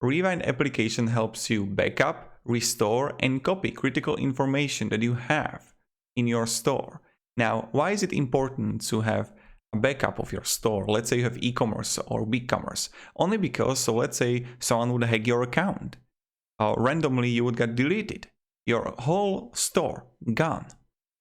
Rewind application helps you backup, restore, and copy critical information that you have in your store. Now, why is it important to have a backup of your store? Let's say you have e-commerce or BigCommerce. Only because, so let's say someone would hack your account. Randomly, you would get deleted. Your whole store gone.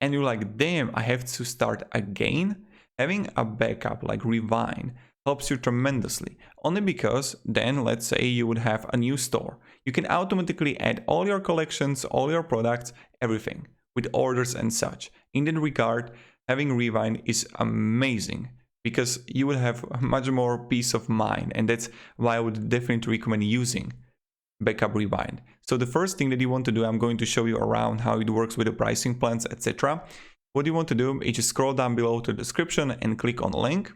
And you're like, damn, I have to start again? Having a backup like Rewind helps you tremendously. Only because then, let's say you would have a new store. You can automatically add all your collections, all your products, everything, with orders and such. In that regard, having Rewind is amazing because you will have much more peace of mind, and that's why I would definitely recommend using Backup Rewind. So the first thing that you want to do, I'm going to show you around how it works with the pricing plans, etc. What you want to do is just scroll down below to the description and click on the link.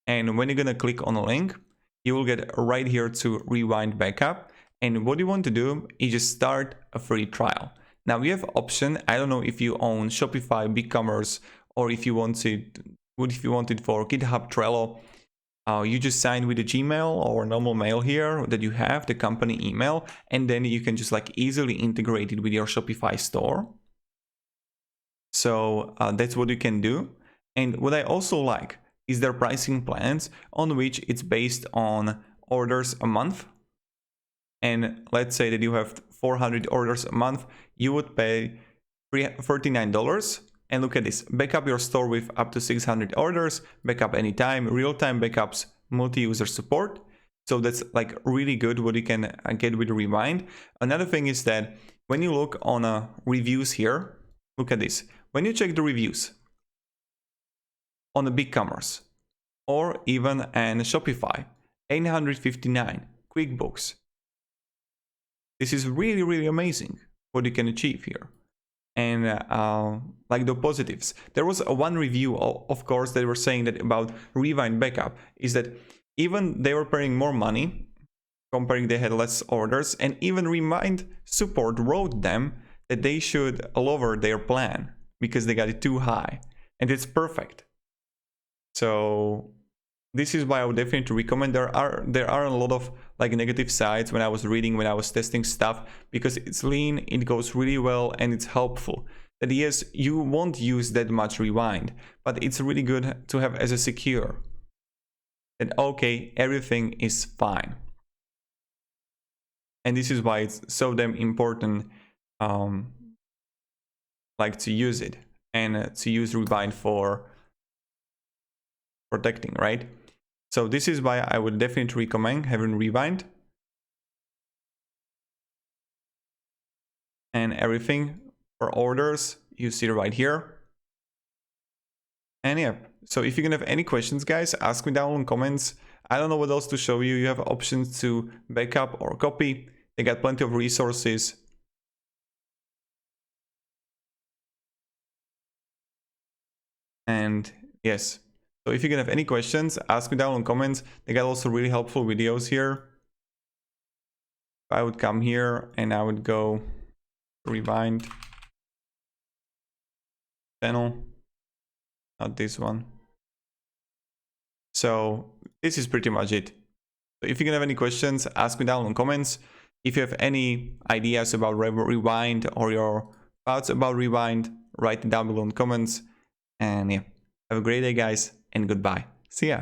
And when you're gonna click on a link, you will get right here to Rewind Backup. And what you want to do is just start a free trial. Now we have option. I don't know if you own Shopify, BigCommerce, or if you want it for GitHub, Trello. You just sign with a Gmail or normal mail here that you have, the company email, and then you can just like easily integrate it with your Shopify store. So that's what you can do. And what I also like is their pricing plans on which it's based on orders a month. And let's say that you have 400 orders a month, you would pay $39. And look at this, backup your store with up to 600 orders, backup anytime, real-time backups, multi-user support. So that's like really good what you can get with Rewind. Another thing is that when you look on reviews here, look at this. When you check the reviews on a BigCommerce or even an Shopify, 859, QuickBooks. This is really, really amazing what you can achieve here. And like the positives, there was one review, of course, they were saying that about Rewind Backup is that even they were paying more money, comparing they had less orders, and even Rewind support wrote them that they should lower their plan because they got it too high, and it's perfect. So this is why I would definitely recommend. There are a lot of like negative sides when I was reading, when I was testing stuff, because it's lean, it goes really well, and it's helpful. That yes, you won't use that much Rewind, but it's really good to have as a secure. That okay, everything is fine. And this is why it's so damn important, like to use it and to use Rewind for protecting, right? So this is why I would definitely recommend having Rewind. And everything for orders, you see right here. And yeah, so if you can have any questions, guys, ask me down in comments. I don't know what else to show you. You have options to backup or copy. They got plenty of resources. And yes, so if you can have any questions, ask me down in comments. They got also really helpful videos here. I would come here and I would go Rewind channel, not this one. So this is pretty much it. So if you can have any questions, ask me down in comments. If you have any ideas about Rewind or your thoughts about Rewind, write it down below in comments. And yeah, have a great day, guys, and goodbye. See ya.